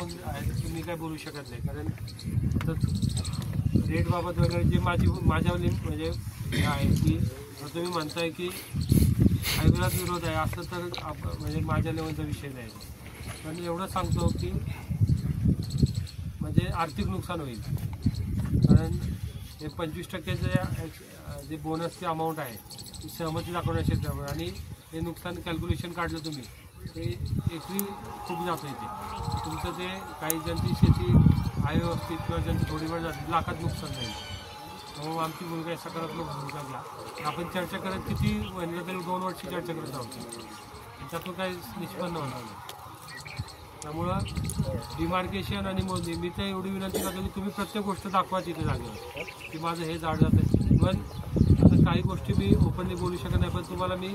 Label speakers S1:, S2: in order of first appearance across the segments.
S1: मग मी काय बोलू शकत नाही, कारण रेट बाबत वगैरे जे माझ्यावरील म्हणजे आहे की तुम्ही म्हणताय की हायब्रिडात विरोध आहे असं तर म्हणजे माझ्या लेवलचा विषय नाही. पण एवढं सांगतो की म्हणजे आर्थिक नुकसान होईल, कारण हे 25% जे बोनसची अमाऊंट आहे ती सहमती दाखवण्याची त्यामुळे, आणि हे नुकसान कॅल्क्युलेशन काढलं तुम्ही ते एकरी खूप जातं इथे. तुमचं ते काही ज्यांची शेती आहे व्यवस्थित किंवा ज्यांची थोडीफार जाते लाखात नुकसान जाईल. मग आमची भूमिका आहे सकारात्मक भूमिका घ्या. आपण चर्चा करत किती महिन्याला तरी 2 वर्ष चर्चा करत आहोत, त्यातून काही निष्पन्न होणार नाही. त्यामुळं डिमार्केशन आणि मोजणी मी तर एवढी विनंती करतो की तुम्ही प्रत्येक गोष्ट दाखवा तिथे जागेवर की माझं हे झाड जातं. पण आता काही गोष्टी मी ओपनली बोलू शकत नाही, पण तुम्हाला मी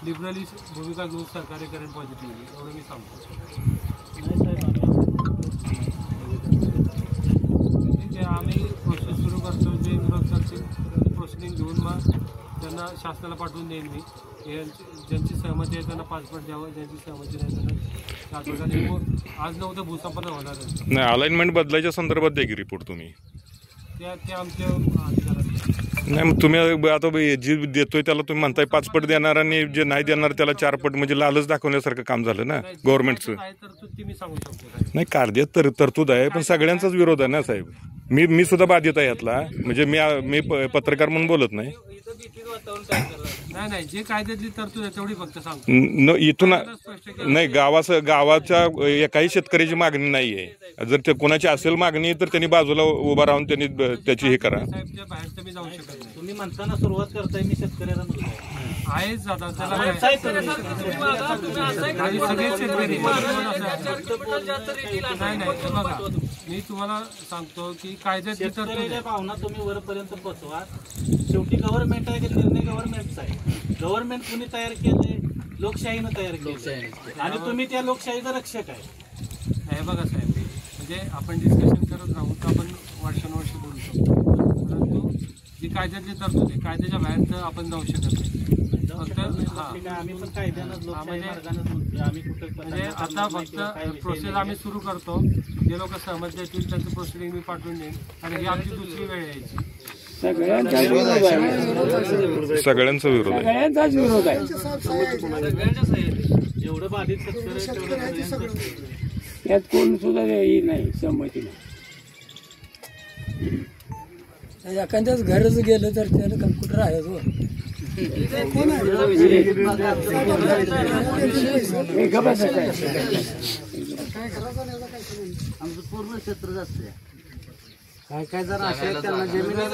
S1: लिबरली भूमिका घेऊन सहकार्य करेन पॉझिटिव्हली, एवढं मी सांगतो. ठीक आहे, आम्ही प्रोसेस सुरू करतो. जे विरोध करतील प्रोसिडिंग घेऊन मग त्यांना शासनाला पाठवून देईन मी. ज्यांची सहमती आहे त्यांना पासपोर्ट द्यावं, ज्यांची सहमती नाही त्यांना आज न उद्या भूसंपन्न होणार नाही.
S2: अलाइनमेंट बदलायच्या संदर्भात द्या की रिपोर्ट तुम्ही.
S1: ते आमच्या अधिकारात
S2: नाही, मग तुम्ही आता जे देतोय त्याला तुम्ही म्हणताय 5 पट देणार आणि जे नाही देणार त्याला 4 पट, म्हणजे लालच दाखवण्यासारखं काम झालं ना गव्हर्नमेंटचं. नाही, कायद्यात तरतूद आहे, पण सगळ्यांचाच विरोध आहे ना साहेब. मी सुद्धा बाधित आहे यातला, म्हणजे मी पत्रकार म्हणून बोलत नाही.
S1: नाही, जे कायद्यातली तरतूद आहे तेवढी फक्त सांगतो.
S2: इथून नाही, गावाच्या एकाही शेतकऱ्याची मागणी नाहीये. जर ते कोणाची असेल मागणी तर त्यांनी बाजूला उभा राहून त्यांनी त्याची हे करा.
S1: बाहेर तुम्ही जाऊ शकत नाही.
S3: तुम्ही म्हणताना सुरुवात करताय मी शेतकऱ्याला
S1: आहेच दादा, त्याला सगळे शेतकरी नाही. बघा, मी तुम्हाला सांगतो की कायद्यातली तरतूद
S3: भावना तुम्ही वरपर्यंत पोहोचवा. शेवटी गव्हर्नमेंट आहे, निर्णय गव्हर्नमेंटचा आहे. गव्हर्नमेंट कुणी तयार केले? लोकशाहीनं तयार केले, आणि तुम्ही त्या लोकशाहीचा रक्षक आहे.
S1: हे बघा साहेब, म्हणजे आपण डिस्कशन करत राहू तर आपण वर्षानुवर्ष बोलू शकतो, परंतु जी कायद्यातली तरतूद आहे कायद्याच्या बाहेर तर आपण जाऊ शकत नाही. फक्त
S3: आम्ही पण कायद्यानं म्हणजे
S1: आता फक्त प्रोसेस आम्ही सुरू करतो. जे लोक सहमत देतील त्यांचं प्रोसिडिंग मी पाठवून देईन, आणि ही आमची दुसरी वेळ यायची.
S4: सगळ्यांचा विरोध आहे,
S2: सगळ्यांचा विरोध आहे,
S4: सगळ्यांचाच विरोध आहे.
S3: एवढं बाधित शेतकरी
S4: यात कोण सुद्धा नाही संमती नाही.
S5: एखाद्याच घरच गेलं तर त्याला कम्प्युटर आहे हो.
S3: आमचं पूर्ण क्षेत्र जास्त आहे. काय जर असेल त्यांना जमिनीवर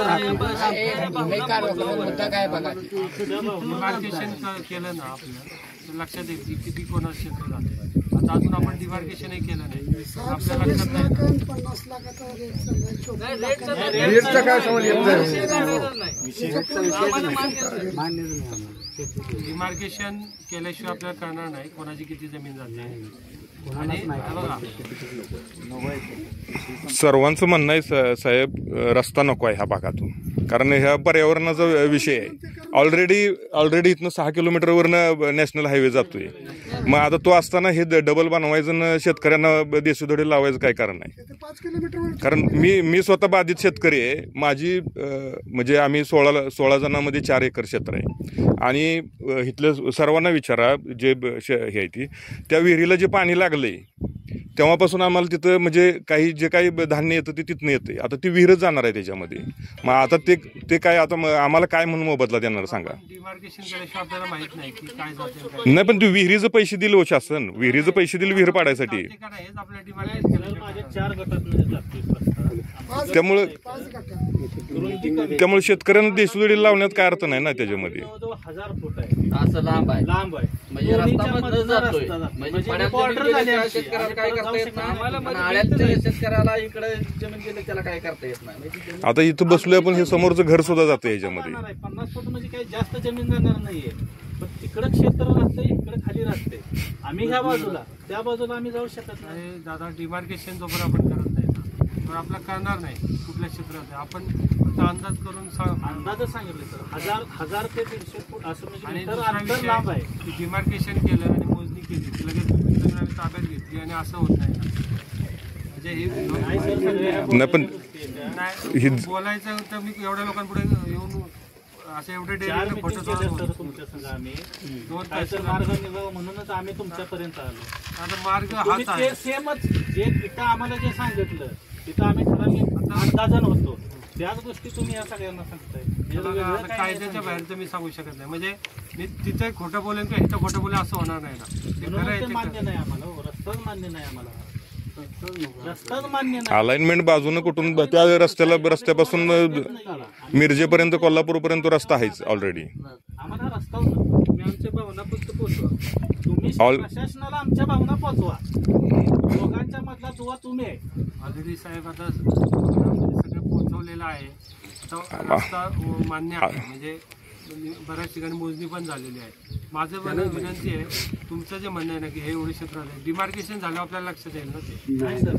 S1: डिमार्केशन केलं ना आपलं लक्षात येईल की किती कोणाचं क्षेत्र जातं. आता अजून आपण डिमार्केशनही केलं नाही, आपल्या लक्षात नाही. डिमार्केशन केल्याशिवाय आपल्याला कळणार नाही कोणाची किती जमीन जाते. आणि बघा,
S2: सर्वांचं म्हणणं आहे साहेब, रस्ता नको आहे ह्या भागातून, कारण ह्या पर्यावरणाचा विषय आहे. ऑलरेडी इथनं 6 किलोमीटरवरनं नॅशनल हायवे जातोय. मग आता तो असताना हे डबल बनवायचं ना शेतकऱ्यांना देशोधडी लावायचं काय कारण आहे? कारण मी स्वतः बाधित शेतकरी आहे. माझी म्हणजे आम्ही 16 जणांमध्ये 4 एकर क्षेत्र आहे, आणि इथल्या सर्वांना विचारा जे हे आहे ती त्या विहिरीला जे पाणी लागलंय तेव्हापासून आम्हाला तिथं म्हणजे जे काही धान्य येतं ते तिथनं येते. आता ती विहीरच जाणार आहे त्याच्यामध्ये. मग आता ते काय आता आम्हाला काय म्हणून मोबदला देणार सांगा?
S1: डिमार्केशन केल्याशिवाय आपल्याला माहित नाही की काय जाते.
S2: नाही, पण तू विहिरीचं पैसे दिले हो शासन, विहिरीचं पैसे दिले विहीर पाडायसाठी. त्यामुळे शेतकऱ्यांना देशोधडी लावण्यात काय अर्थ नाही ना त्याच्यामध्ये.
S3: 1000 फूट आहे,
S6: असं लांब आहे,
S3: लांब आहे.
S6: म्हणजे रस्ता मधनं जातोय, म्हणजे शेतकऱ्याला काय करता येत नाही. आळ्याच्या शेतकऱ्याला इकडे जमीन गेले त्याला काय करता येत नाही.
S2: आता इथं बसलोय आपण, हे समोरचं घर सुद्धा जातं याच्यामध्ये.
S3: 50 फूट म्हणजे काही जास्त जमीन जाणार नाहीये, पण तिकडं क्षेत्र राहते, इकडे खाली राहते. आम्ही ह्या बाजूला त्या बाजूला आम्ही जाऊ शकत नाही.
S1: दादा, डिमार्केशन जोपर्यंत आपण करत नाही तर आपल्याला कळणार नाही कुठल्या क्षेत्रात आहे. आपण अंदाज करून
S3: अंदाजच सांगितले सर, 1000 ते 150 फूट असं म्हणजे.
S1: आणि
S3: अंतर लांब आहे.
S1: डिमार्केशन केलं आणि मोजणी केली, लगेच ताब्यात घेतली आणि असं होत नाही. म्हणजे हे
S2: नाही पण
S1: नाही बोलायचं तर मी एवढ्या लोकांपुढे येऊन असं एवढे डेली खोटं
S3: सर तुमच्या संग आम्ही
S1: दोन
S3: काय तर मार्ग निघावं म्हणूनच आम्ही तुमच्यापर्यंत आलो.
S1: आता मार्ग
S3: तुम्ही
S1: हाच
S3: ते
S1: आहे.
S3: सेमच जे इथं आम्हाला जे सांगितलं तिथं आम्ही ठराविक 8-10 जण होतो, त्याच गोष्टी तुम्ही या सगळ्यांना सांगताय.
S1: हे बघा, आता कायद्याच्या बाहेर तर मी सांगू शकत नाही. म्हणजे मी तिथे खोटं बोलेन किंवा इथं खोटं बोलेन असं होणार नाही ना. ते खरं
S3: म्हणून
S1: आहे
S3: ते
S1: ते
S3: मान्य
S1: खरं.
S3: नाही आम्हाला हो. रस्ताच मान्य नाही आम्हाला. रस्ताच मान्य नाही.
S2: अलाइनमेंट बाजूनं कुठून त्या रस्त्यापासून मिरजेपर्यंत कोल्हापूरपर्यंत रस्ता आहेच ऑलरेडी.
S3: आम्हाला रस्ताच नको.
S1: तुम्ही आमच्या भावना फक्त पोचवा.
S3: तुम्ही
S2: All-
S3: प्रशासनाला आमच्या भावना पोचवा. दोघांच्या मधला दुवा तुम्ही आहे.
S1: ऑलरेडी साहेब आता सगळं पोहोचवलेलं आहे. आता रस्ता मान्य आहे. म्हणजे बऱ्याच ठिकाणी मोजणी पण झालेली आहे. माझं पण विनंती आहे, तुमचं जे म्हणणं आहे ना की हे एवढे क्षेत्र आहे, डिमार्केशन झालं आपल्याला लक्षात येईल ना ते.
S3: नाही सर.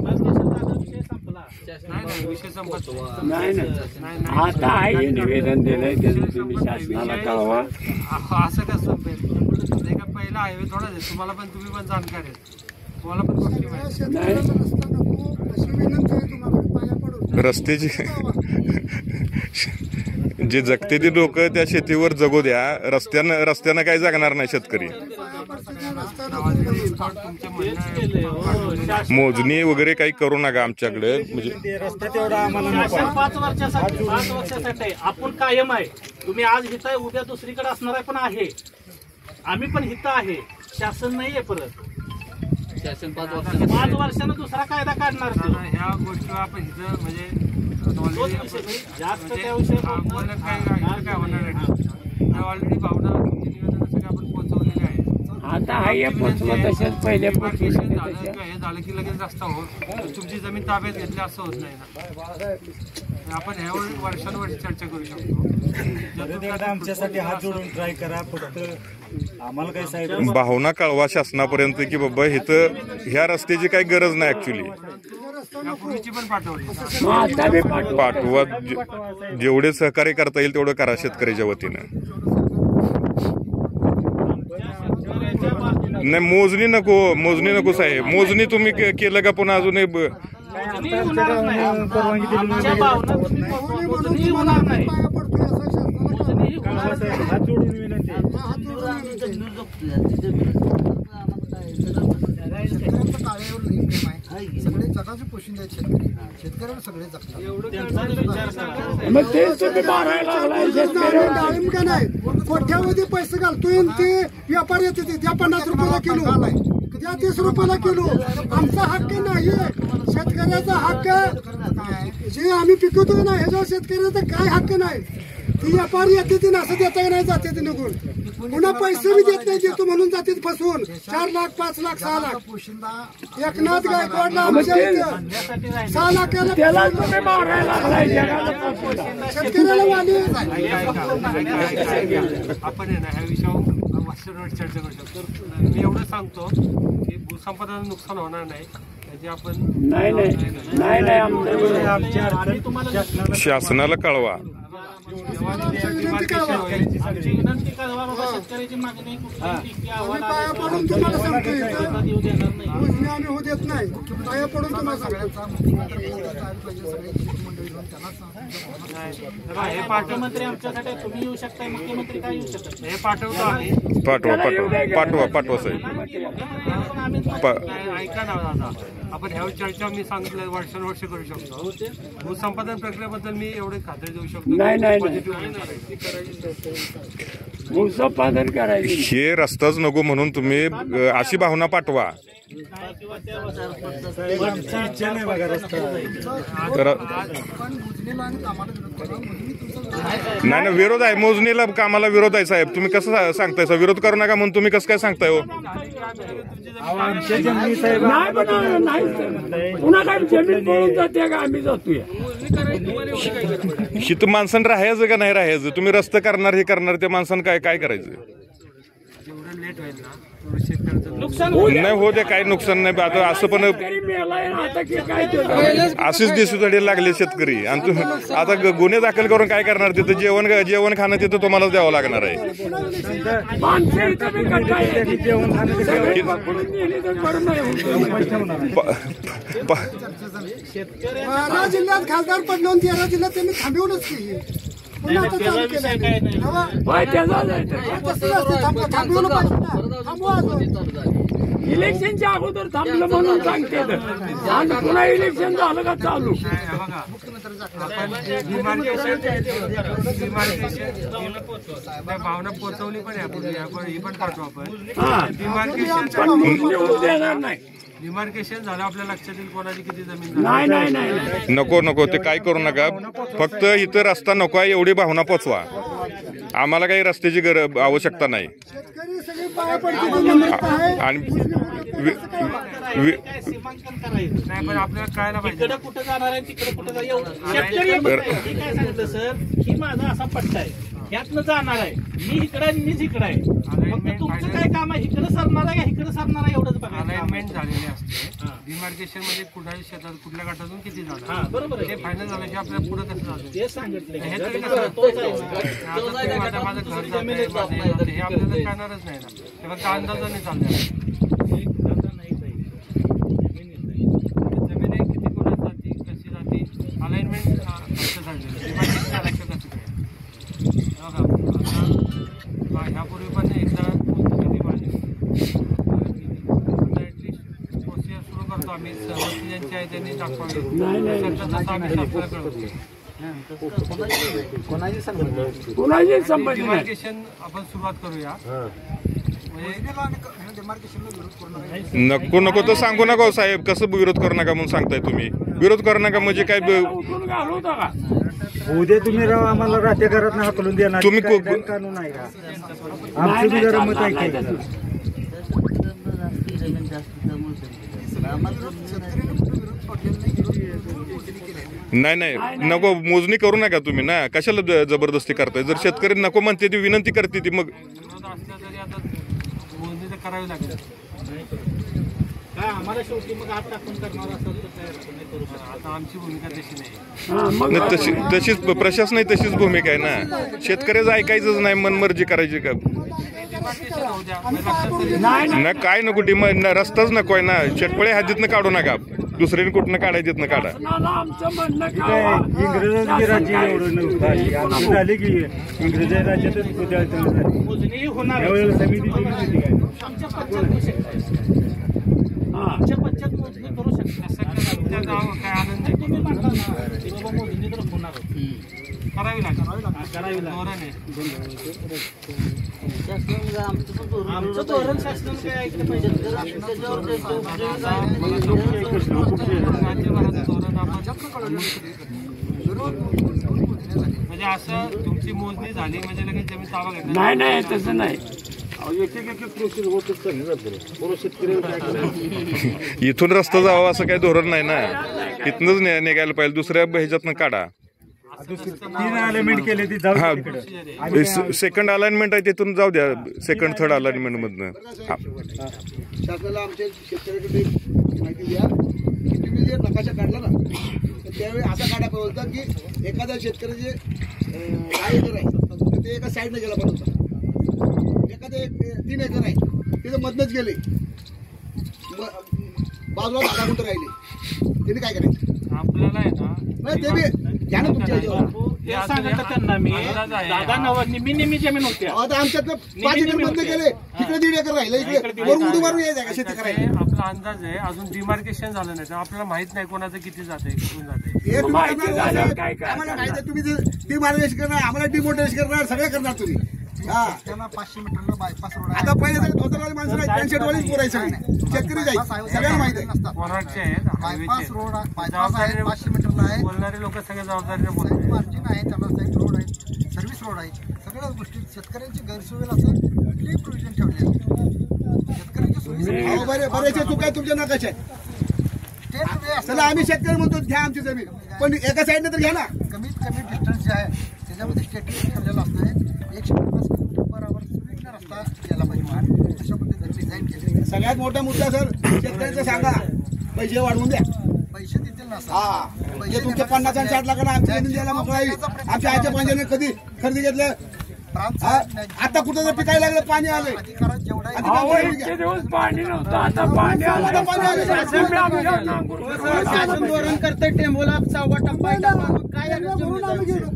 S3: मार्गदर्शनाचा विषय संपला.
S1: नाही विषय संपत
S4: नाही
S1: नाही.
S4: आता आहे निवेदन दिलंय त्याचं तुम्ही शासनाला कळवा.
S1: असं कसं संपेल? नाही का पहिला हायवे थोडाच आहे. तुम्हाला पण तुम्ही पण जाणकार आहेत. तुम्हाला पण गोष्टी माहिती
S2: रस्त्याची जे जगते ती लोक त्या शेतीवर जगू द्या. रस्त्यानं काय जगणार नाही शेतकरी.
S1: तुमच्या म्हणणं
S2: मोजणी वगैरे काही करू नका आमच्याकडे. म्हणजे
S3: शासन 5 वर्षासाठी आहे. आपण कायम आहे. तुम्ही आज हित आहे, उद्या दुसरीकडे असणार आहे, पण आहे. आम्ही पण हित आहे. शासन नाही आहे परत.
S6: शासन 5
S3: 5 वर्षानं दुसरा कायदा काढणार ते.
S1: ह्या गोष्टीवर आपण इथं म्हणजे
S3: तोच विषय नाही. जास्त त्या विषयी
S1: आम्हाला काय होणार आहे. ऑलरेडी भावना तुमचे निवेदन सगळे आपण पोहोचवलेले आहे.
S4: आता आहे पोचवा तसेच पहिले पोचवले
S1: डिमार्केशन झालं किंवा हे झालं की लगेच रस्ता हो. तुमची जमीन ताब्यात घेतली असं होत नाही ना. आपण ह्यावर वर्षानुवर्ष चर्चा करू शकतो.
S7: आमच्यासाठी हात जोडून ट्राय करा. फक्त आम्हाला काही साहेब
S2: भावना कळवा शासनापर्यंत की बाबा इथं ह्या रस्त्याची काही गरज नाही ऍक्च्युली.
S1: यापूर्वीची पण पाठवली.
S4: आता बी
S2: पाठवा. जेवढे सहकार्य करता येईल तेवढं करा शेतकऱ्याच्या वतीनं. नाही मोजणी नको साहेब. मोजणी तुम्ही केलं का पुन्हा अजून
S3: मोजणी होणार नाही. आमच्या भावना तुम्ही पोचवा. मोजणी होणार नाही. मोजणी होणार नाही.
S7: हात जोडून विनंती आहे.
S8: सगळे जगाचे पोषण आहेत शेतकरी. शेतकऱ्याला सगळे जगतात.
S3: त्यांचा विचार करा.
S4: मग तेच तुम्ही मारायला लागलाय शेतकऱ्यावर.
S8: डाळिंब का नाही कोठ्यामध्ये पैसे घालतोय आणि ते व्यापार येते ते त्या 50 रुपयाला किलो, त्या 30 रुपयाला किलो. आमचा हक्क नाही. शेतकऱ्याचा हक्क जे आम्ही पिकवतोय ना ह्याच्यावर शेतकऱ्याचा काय हक्क नाही. ती व्यापारी येते ते असं देता नाही, जाते ते निघून. पुन्हा पैसे बी देत नाही. देतो म्हणून जाते फसवून. 4 लाख 5 लाख 6 लाख एकनाथ गायकवाडला आमच्या इथं 6 लाखाला
S4: त्याला तुम्ही मारायला लागलाय जगाला पोचवा.
S8: शेतकऱ्याला वाली
S1: आपण आहे ना ह्या विषयावर वर्षानुवर्ष चर्चा करू शकतो. मी एवढं सांगतो की भूसंपदाचं नुकसान होणार नाही. त्याची आपण
S4: नाही
S3: आम्ही तुम्हाला
S2: शासनाला कळवा.
S1: डिमार्केशन होईल.
S3: आमची विनंती कळवा बाबा. शेतकऱ्याची मागणी कुठली लेखी अहवाल आला
S8: पाया पडून तुम्हाला सांगतो इथं
S3: देऊ देणार नाही.
S8: मोजणी आम्ही होऊ देत नाही. पाया पडून तुम्हाला सांगतो.
S1: हे पाठव
S3: मुख्यमंत्री आमच्यासाठी आहे. तुम्ही येऊ शकता. मुख्यमंत्री काय येऊ शकत नाही.
S1: हे पाठवतो आम्ही.
S2: पाठवा साहेब.
S3: पण आम्ही
S1: नाही, ऐका ना दादा, आपण ह्यावर चर्चा मी सांगितलं वर्षानुवर्ष करू शकतो. भूसंपादन प्रक्रियेबद्दल मी एवढे खात्री देऊ शकतो.
S4: नाही.
S1: पॉझिटिव्ह
S4: भूसंपादन करायची.
S2: हे रस्ताच नको म्हणून तुम्ही अशी भावना पाठवा.
S7: आमची इच्छा नाही बघा रस्ता.
S2: तर
S8: पण मोजणीला आणि कामाला विरोध करा. मोजणी तुमचं
S2: नाही विरोध आहे. मोजणीला कामाला विरोध आहे साहेब. तुम्ही कसं सांगताय विरोध करू नका म्हणून तुम्ही कसं काय सांगताय हो?
S7: आमच्या जमिनी साहेब
S4: नाही पण नाही सर. पुन्हा काय जमीन पळून जाते का आम्ही जातोय.
S2: हित माणसानं राहायचं का नाही राहायचं? तुम्ही रस्ता करणार हे करणार त्या माणसानं काय करायचं?
S1: जेवढं लेट होईल ना तेवढं शेतकऱ्याचं
S3: नुकसान
S2: नाही हो दे, काही नुकसान नाही. आता असं पण अशीच दिसूसाठी लागले शेतकरी. आणि आता गुन्हे दाखल करून काय करणार? तिथं जेवण खाणं तिथं तुम्हाला द्यावं लागणार आहे.
S8: बारा जिल्ह्यात खासदार पडले आणि 13 जिल्ह्यात त्यांनी थांबवलंच की. पुन्हा आता चालू केलं. थांबवलं पाहिजे ना. थांबवा अजून.
S4: इलेक्शनच्या अगोदर थांबलं म्हणून सांगते आणि पुन्हा इलेक्शन झालं का चालू.
S1: भावना पोहोचवली पण आहे आपण, ही पण पाठवू आपण.
S4: देणार नाही.
S1: डिमार्केशन झालं आपल्या लक्षात येईल कोणाची किती जमीन.
S4: नाही
S2: नको ते काय करू नका. फक्त इथं रस्ता नको आहे एवढी भावना पोचवा. आम्हाला काही रस्त्याची आवश्यकता नाही.
S8: शेतकरी सगळे पाया पडतील.
S2: आणि
S3: सीमांकन करायचं
S1: नाही पण आपल्याला कळायला पाहिजे
S3: इकडे कुठं जाणार आहे तिकडे कुठं जाणार. शेतकरी मी काय सांगितलं सर, ही माझा असा पट्टा आहे, ह्यातनं जाणार आहे, मी इकडे आहे मीच इकडे आहे. फक्त तुमचं काय काम आहे, इकडे सरणार आहे का इकडे सरणार आहे एवढंच बघा.
S1: अलाइनमेंट झालेली असते. डिमार्केशन मध्ये कुठल्या शेतात कुठल्या गटातून किती जाणार
S3: बरोबर आहे.
S1: ते फायनल झालं की आपल्याला पुढे कसं जातं
S3: ते सांगितलं
S1: हे तरी कसं माझं घर जातं हे आपल्याला कळणारच नाही ना. ते फक्त अंदाजाने चालणार. जमीन किती कोणाच जाती कशी जाती अलाइनमेंट कसं झालेलं डिमार्केशन लक्षात असतं. ह्यापूर्वी पण एकदा प्रोसिजर सुरू करतो आम्ही. सहमती ज्यांची आहे त्यांनी दाखवावी. डिमार्केशन आपण सुरुवात करूया.
S2: नको तर सांगू नका साहेब. कसं विरोध करू नका म्हणून सांगताय तुम्ही? विरोध करू नका म्हणजे काय?
S7: उद्या तुम्ही राव आम्हाला राहत्या घरात हाकलून देणार.
S2: तुम्ही
S7: कानून आहे का? आमचं बी जरा मत आहे.
S2: नाही नको मोजणी करू नका तुम्ही ना. कशाला जबरदस्ती करताय? जर शेतकरी नको म्हणते ती विनंती करते ती मग
S1: विरोध असला तरी आता मोजणी तर करावी लागेल.
S3: काय आम्हाला शेवटी मग हात टाकून करणार असेल तर काय नाही करू शकत.
S1: आता आमची भूमिका तशी नाही.
S2: तशीच प्रशासनाची तशीच भूमिका आहे ना. शेतकऱ्याचं ऐकायचंच नाही, मनमर्जी करायची का? ना काय नको रस्ताच नको आहे ना. शेतपळे हद्दीतनं काढू नका. दुसऱ्याने कुठनं काढायचं तिथनं काढा.
S7: इंग्रजांचे राज्य एवढं नव्हतं झाले की इंग्रज राज्यातच
S3: मोजणी होणार. आमच्या पंचायत मोजणी करू शकता.
S1: काय आनंद आहे.
S3: तुम्ही म्हणता ना की बाबा मोजणी तर होणार
S1: करावी लागेल.
S3: धोरण आहे. आमचं धोरण शासनानं काय ऐकलं पाहिजे.
S1: राज्यभराचं धोरण आपण म्हणजे असं तुमची मोजणी झाली म्हणजे लगेच जमीन ताबा घेतला
S4: नाही तसं नाही.
S2: इथून रस्ता जावा असं काही धोरण नाही ना. इथनच निघायला पाहिजे. दुसऱ्या ह्याच्यातनं काढा.
S7: 3 अलाइनमेंट केले ती जाऊ.
S2: हा सेकंड अलाइनमेंट आहे तिथून जाऊ द्या. सेकंड थर्ड अलाइनमेंट मधनं
S9: शासनाला आमच्या शेतकऱ्याकडे माहिती द्या की तुम्ही जे नकाशा काढला ना तर त्यावेळी असा काढा बोलतात की एखाद्या शेतकऱ्याचे 10 एकर आहे तर ते एका साईडने गेला पाहिजे होता. एखादे 3 एकर आहे तिथं मधनच गेले बाजूला 10 गुंठ राहिले. त्यांनी काय करायचं?
S1: आपल्याला आहे ना
S9: नाही ते बी घ्या ना तुमच्या
S3: हे सांगितलं त्यांना मी. दादा निम्मी जमीन होती.
S9: आता आमच्यातलं 5 एकर मधनं गेले. इकडे 1.5 एकर राहिलं. इकडे वर उडी मारून यायचं का शेती करायला?
S1: आपला अंदाज आहे. अजून डिमार्केशन झालं नाही तर आपल्याला माहित नाही कोणाचं किती जाते कुठून जाते.
S9: हे आम्हाला माहिती आहे. तुम्ही डिमार्केशन करणार आम्हाला डिमोटेशन करणार सगळं करणार तुम्ही. हा 500 मीटरला बायपास रोड आता पहिले सगळे धोतरवाले माणसं नाही 65 वालीच बोलायचं शेतकरी जाईल सगळ्यांना माहिती आहे.
S1: कोणाचे आहेत बायपास रोड जबाबदारीने 500 मीटरला आहे. बोलणारे लोक सगळे जबाबदारीने बोलतात.
S9: मार्जिन आहे त्याला साईड रोड आहे सर्व्हिस रोड आहे सगळ्या गोष्टी शेतकऱ्यांची गैरसोयीला असं कुठलेही प्रोव्हिजन ठेवले शेतकऱ्यांची सोयी बऱ्याचशा चुका तुमच्या नकाशा आहेत. चला आम्ही शेतकरी म्हणतो घ्या आमची जमीन पण एका साईडने तर घ्या ना. कमीत कमी डिस्टन्स जे आहे त्याच्यामध्ये स्टेटमेंट ठेवलेलं असतं 150 फूट बरोबर रस्ता गेला पाहिजे. अशा पद्धतीने डिझाईन केले.
S10: सगळ्यात मोठा मुद्दा सर शेतकऱ्यांचा सांगा, पैसे वाढवून द्या.
S9: पैसे देतील ना सर.
S10: हा म्हणजे तुमच्या 50 आणि 60 लाखांना आमच्या जमीन द्यायला मोकळा येईल. आमच्या आईच्या पंजाने कधी खरेदी घेतलं? आता कुठं जर पिकायला लागलं, पाणी आलंय.
S9: अधिकारात जेवढा
S4: अहो, इतके दिवस पाणी नव्हतं, आता पाणी आलं.
S3: शासन धोरण करतंय टेंबोला 6वा टप्पा आहे. काय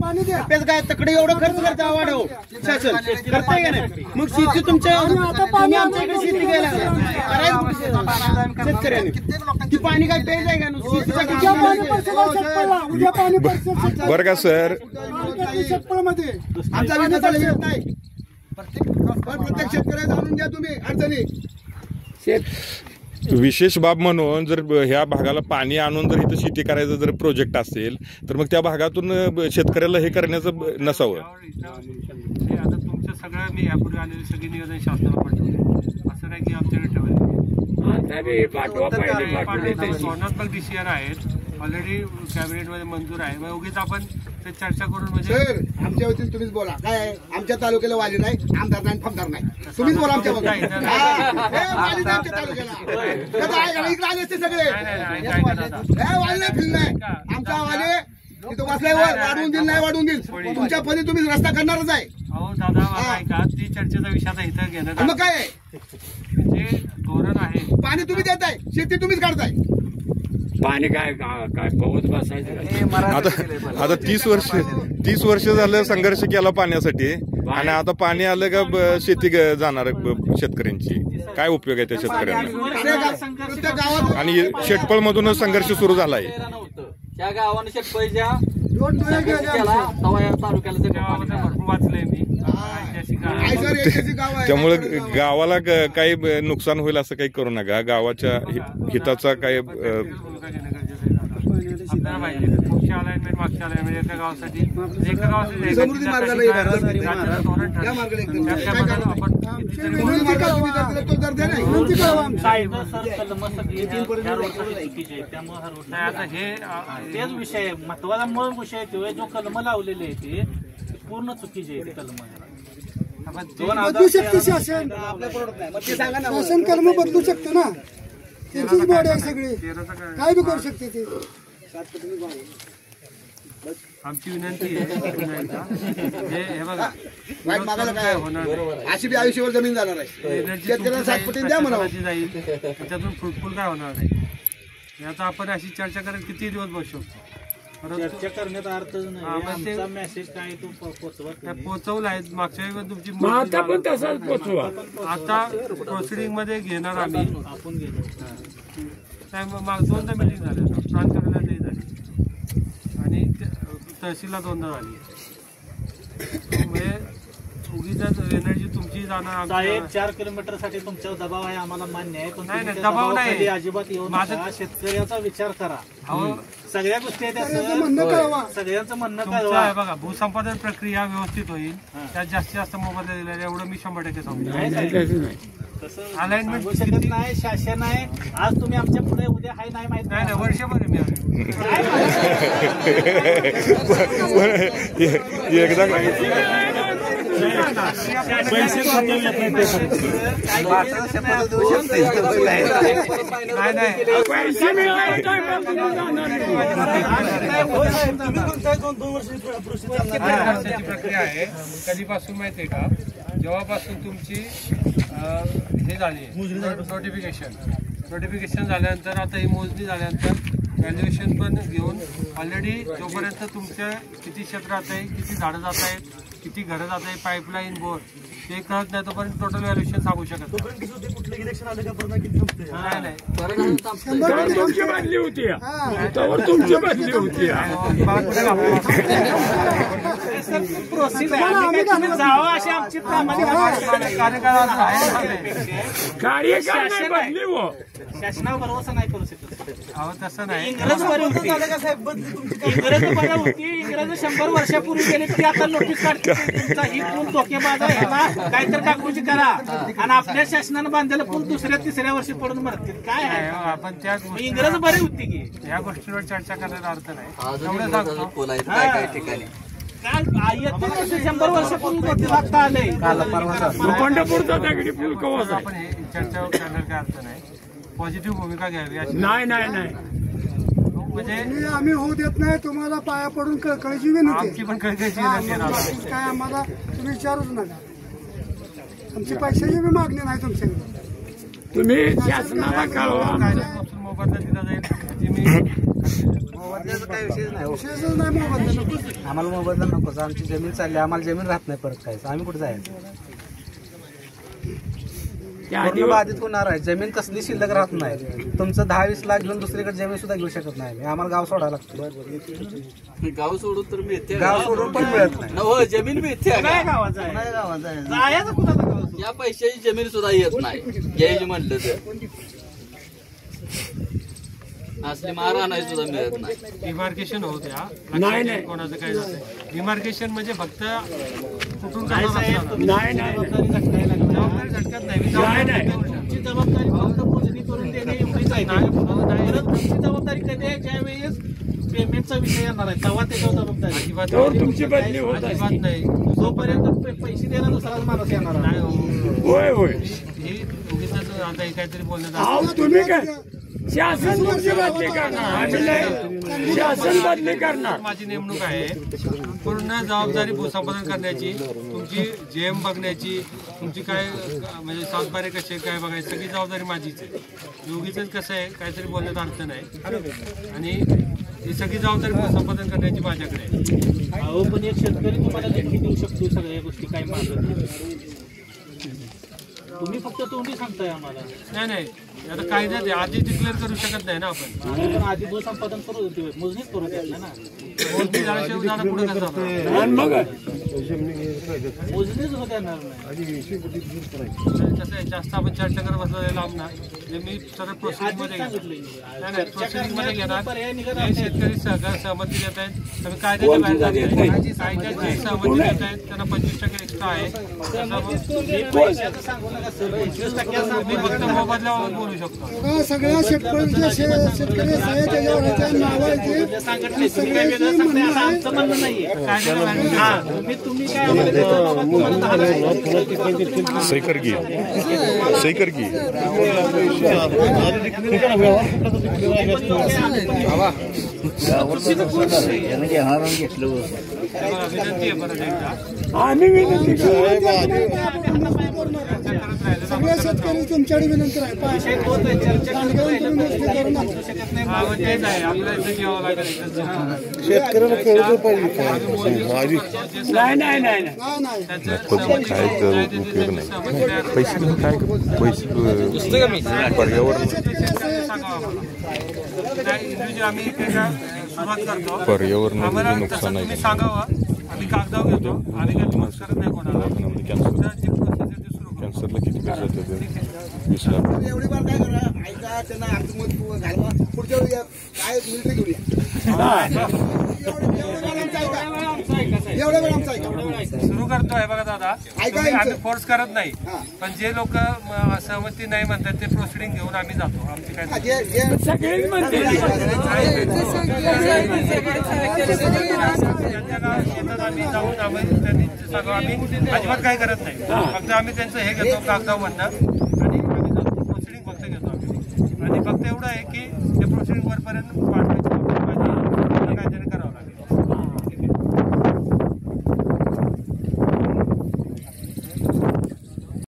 S8: पाणी द्या.
S3: काय तकडे एवढं खर्च करता वाढव शासन करताय का नाही? मग शेती तुमच्या तुम्ही आमच्याकडे शेती घ्यायला शेतकऱ्यांनी ती पाणी काय प्यायचं आहे का?
S8: उद्या पाणी पडतं.
S2: बरं का सर,
S8: शेतकऱ्यामध्ये
S10: आमचा विकास येत नाही. प्रत्येक शेतकऱ्याला जाणून घ्या तुम्ही अडचणी.
S2: विशेष बाब म्हणून जर ह्या भागाला पाणी आणून जर इथं शेती करायचं जर प्रोजेक्ट असेल तर मग त्या भागातून शेतकऱ्याला हे करण्याचं नसावं.
S1: आता तुमचं सगळं मी यापूर्वी आलेली सगळी नियोजन शासनाला पाठवले. असं नाही की आमच्याकडे ठेवले. धोरणात्मक डिसिजन आहेत, ऑलरेडी कॅबिनेटमध्ये मंजूर आहे. मग उगीच आपण ते चर्चा करून म्हणजे
S10: सर आमच्या वतीने तुम्हीच बोला. काय आहे, आमच्या तालुक्याला वाली नाही, आमदार नाही, फमदार नाही. तुम्हीच बोला आमच्या बाबतीत. वाली नाही आमच्या तालुक्याला. इकडे आले असते सगळे. वाली नाही फिल नाही आमचा वाले तिथं बसलाय. वाढवून देईल नाही वाढवून देईल. तुमच्या पदी तुम्ही रस्ता करणारच आहे.
S1: अहो दादा ऐका, ती चर्चेचा विषय आता इथं घेणं
S10: मग काय
S1: जे धोरण आहे.
S10: पाणी तुम्ही देताय, शेती तुम्हीच काढताय.
S4: पाणी काय पाऊस बसायचं.
S2: आता 30 वर्ष झालं संघर्ष केला पाण्यासाठी, आणि आता पाणी आलं का शेती जाणार शेतकऱ्यांची. काय उपयोग आहे त्या शेतकऱ्यांना? आणि शेटपळ मधूनच संघर्ष सुरू झाला आहे.
S6: त्या गावाने शेतकऱ्याच्या
S1: वाचलंय मी.
S2: त्यामुळे गावाला काही नुकसान होईल असं काही करू नका. गावाच्या हिताचा काही
S1: आपल्याला पाहिजे पुढच्या अलाइनमेंट मागच्या अलाइनमेंट एका गावासाठी
S10: समृद्धी मार्गाला
S3: आता हे तेच विषय महत्वाचा मूळ विषय तो जो कलम लावलेले आहे ते पूर्ण चुकीचे आहे. कलम
S8: बदलू शकते शासन. शासन कर्म बदलू शकते ना. त्यांचीच बॉडी आहे सगळी, काय बी करू शकते ते.
S1: आमची विनंती आहे हे बघा,
S10: काय होणार अशी बी आयुष्यभर जमीन जाणार आहे. शेतकऱ्याला 60 पटीने द्या म्हणा
S1: जाईल, त्याच्यातून फ्रुटफुल काय होणार नाही. आता आपण अशी चर्चा करत किती दिवस बसू शकतो.
S3: चर्चा करण्यात अर्थच नाही. मेसेज काय तो
S1: पोहोचवला आहे मागच्या वेळी तुमची.
S4: आता पण तसाच पोचवा.
S1: आता प्रोसिडिंग मध्ये घेणार आम्ही.
S3: आपण गेलो
S1: 2दा मिटिंग झाल्या, प्रांत झाली आणि तहसीलला 2दा झाली. म्हणजे उगीच एनर्जी तुमची जाणार.
S3: 4 किलोमीटरसाठी तुमचा दबाव आहे, आम्हाला मान्य आहे. पण
S1: नाही दबाव नाही,
S3: अजिबात येऊ नका. शेतकऱ्याचा विचार करा. सगळ्या गोष्टी
S8: सगळ्यांचं
S3: म्हणणं कळवा.
S1: बघा, भूसंपादन प्रक्रिया व्यवस्थित होईल, त्यात जास्तीत जास्त मोबदला दिला एवढं मी 100% सांगतो. अलाइनमेंट
S3: शकत नाही, शासन आहे. आज तुम्ही आमच्या पुढे उद्या हाय नाही माहित
S1: नाही. वर्षभर मी
S2: एकदा
S3: पैसे
S1: प्रक्रिया आहे. कधीपासून माहिती आहे का? जेव्हापासून तुमची हे झाली नोटिफिकेशन झाल्यानंतर, आता ही मोजणी झाल्यानंतर व्हॅल्युएशन पण घेऊन ऑलरेडी जोपर्यंत तुमचं किती क्षेत्र जात आहे, किती झाडं जात आहेत, किती घरं जात आहे, पाईपलाईन, बोर ते कळत नाही तोपर्यंत टोटल व्हॅल्युएशन सांगू शकत नाही.
S4: तुमची बांधली होती, तुमची बांधली होती.
S3: जावं अशी आमची
S4: कार्यकाळ नाही बांधली.
S3: शासनावर भरोसा नाही करू शकत.
S1: तसं नाही.
S3: इंग्रज बरी होती, इंग्रज 100 वर्षापूर्वी गेले की आता नोटीस काढते ही पूल धोकेबाज आहे ना, काहीतरी टाकूची करा. आणि आपल्या शासनानं बांधलेलं पूल 2-3 वर्षी पडून मरतील. काय आहे
S1: आपण त्या
S3: इंग्रज बरी होती की
S1: या गोष्टीवर चर्चा करण्याचा अर्थ नाही.
S6: ठिकाणी
S3: काय येते वर्ष 100 वर्षापूर्वी नोटीस लागता आले
S4: पंढरपूरचा दगडी फुल कवच
S1: आपण हे चर्चा करण्यात काय अर्थ नाही. पॉझिटिव्ह भूमिका घ्यावी अशी
S4: नाही नाही नाही
S1: म्हणजे
S8: आम्ही होऊ देत नाही. तुम्हाला पाया पडून कळकळीची विनंती
S1: आमची पण कळकळीची
S8: हा,
S1: विनंती आहे
S8: आम्हाला
S1: दादा.
S8: काय आम्हाला तुम्ही विचारूच नका. आमची पैशाची बी मागणी नाही तुमच्याकडे.
S4: तुम्ही शासनाला कळवा.
S1: कायद्यापासून मोबदला दिला जाईल याची मी
S9: मोबदल्याचा काही विषय नाही.
S8: विशेष नाही मोबदला नको.
S9: आम्हाला मोबदला नकोच. आमची जमीन चालली, आम्हाला जमीन राहत नाही परत काय. आम्ही कुठे जायचं? पूर्ण बाधित होणार आहे. जमीन कसली शिल्लक राहत नाही. तुमचं 10-20 लाख घेऊन दुसरीकडे जमीन सुद्धा घेऊ शकत नाही. आम्हाला गाव सोडायला लागतं.
S6: गाव सोडून तर मिळते,
S9: गाव सोडून पण मिळत नाही.
S6: हो जमीन मिळते.
S3: काय गावाचं आहे?
S9: नाही गावात आहे.
S3: जायचं कुणाचं गाव?
S6: या पैशाची जमीन सुद्धा येत नाही घ्यायची म्हटलं तर. असली मारा नाही सुद्धा मिळत नाही.
S1: डिमार्केशन होऊ द्या.
S4: नाही, नाही.
S1: कोणाचं काय जातं. डिमार्केशन म्हणजे फक्त कुठून
S3: काय साहेब, तुम्ही
S4: नाही, नाही.
S3: जबाबदारी झटकायला लागला.
S1: जबाबदारी झटकत नाही. मी
S4: नाही, नाही.
S3: तुमची जबाबदारी फक्त मोजणी करून देणे एवढीच आहे. परत तुमची जबाबदारी कधी आहे? ज्या वेळेस पेमेंटचा विषय येणार आहे तेव्हा त्याच्यावर जबाबदारी.
S1: अजिबात
S4: तर तुमची बदली होत
S1: अजिबात
S4: असते.
S1: नाही.
S3: जोपर्यंत पैसे देणार दुसराच माणूस येणार
S1: नाही
S3: आहे.
S1: हो.
S4: होय होय.
S1: ही उगीच आता हे काहीतरी बोलण्यात
S4: अहो
S1: आलं.
S4: तुम्ही काय शासन तुमची बदली करणार. आम्ही नाही. शासन बदली करणार.
S1: माझी नेमणूक आहे. पूर्ण जबाबदारी भूसंपादन करण्याची, तुमची जेम बघण्याची, तुमची काय म्हणजे सातबारे कसे काय बघायची सगळी जबाबदारी माझीच आहे. योगीच कसं आहे काहीतरी बोलण्यात अर्थ नाही. आणि ही सगळी जबाबदारी भूसंपादन करण्याची माझ्याकडे आहे.
S3: अहो पण एक शेतकरी तुम्हाला लेखी देऊ शकतो सगळ्या गोष्टी काय मागत. तुम्ही फक्त तोंडी सांगताय आम्हाला.
S1: नाही नाही आता कायद्यात आहे. आधी डिक्लेअर करू शकत नाही ना आपण.
S3: आम्ही पण आधी भूसंपादन करू देऊ, मोजणीच करू द्यायला ना.
S1: मोजणी झाल्याशिवाय दादा पुढे कसं जाणार?
S4: आणि मग
S3: मोजणीच होत येणार नाही.
S1: कसं आहे जास्त आपण चर्चा करत बसला लांब ना. म्हणजे मी सरळ प्रोसिडिंगमध्ये घेणार. नाही नाही प्रोसिडिंगमध्ये घेणार. हे शेतकरी सहमती देत आहेत. तुम्ही कायद्याच्या बाहेर जात नाही. कायद्याची सहमती देत आहेत त्यांना 25% एक्स्ट्रा आहे.
S3: पैशाचं सांगू नका सर. 25% सांगू
S1: मी फक्त मोबदल्यावर बोलू शकतो.
S8: बघा, सगळ्या शेतकऱ्यांच्या शेतकरी साहेब त्याच्यावर नावायचे
S3: सांगितले. तुम्ही काय वेगळं सांगताय असं आमचं म्हणणं नाहीये.
S1: कायद्याच्या बाहेर
S3: हा तुम्ही काय आम्हाला देतो बाबा, तुम्हाला 10 लाख
S2: सही कर की सही कर की
S1: विनंती आहे परत एकदा.
S4: आम्ही विनंती करू.
S8: सगळ्या शेतकरी तुमच्याकडे विनंती आहे.
S3: विषय होत आहे. चर्चा
S8: पाण्यावर तुम्ही नुसते करू नका.
S3: करू शकत नाही.
S1: हा मग तेच आहे आपल्याला इथं घ्यावं लागेल.
S7: शेतकऱ्याला कळलं पाहिजे
S4: नाही नाही नाही नाही.
S8: नाही नाही
S2: पैसे घेऊन काय पैसे पर्यावरण
S1: आम्ही सुरुवात करतो.
S2: पर्यावरणाचं
S1: आम्हाला
S2: जे
S1: तसं
S2: नुकसान आहे
S1: तुम्ही सांगावं. आम्ही कागदावर घेतो. आम्ही काही मग करत नाही कोणाला. जी प्रोसिजर ती सुरू करू.
S2: कॅन्सरला किती पैसे जातात? 20 लाख.
S10: एवढी बार काय करा ऐका त्यांना आमचं मत घालवा. पुढच्या वेळी काय मिलिटरी घेऊन या. एवढ्या वेळ आमचा ऐका.
S1: सुरू करतोय बघा दादा. तुम्ही आम्ही फोर्स करत नाही. पण जे लोक सहमती नाही म्हणतात ते प्रोसिडिंग घेऊन आम्ही जातो. आमची काय
S4: सगळेच म्हणते.
S1: त्यांच्या गावात शेतात आम्ही जाऊन आम्ही त्यांनी सगळं आम्ही अजिबात काय करत नाही. फक्त आम्ही त्यांचं हे घेतो कागदावरनं आणि आम्ही जातो. प्रोसिडिंग फक्त घेतो आम्ही. आणि फक्त एवढं आहे की ते प्रोसिडिंग वरपर्यंत पाठवायचं काहीतरी करावं.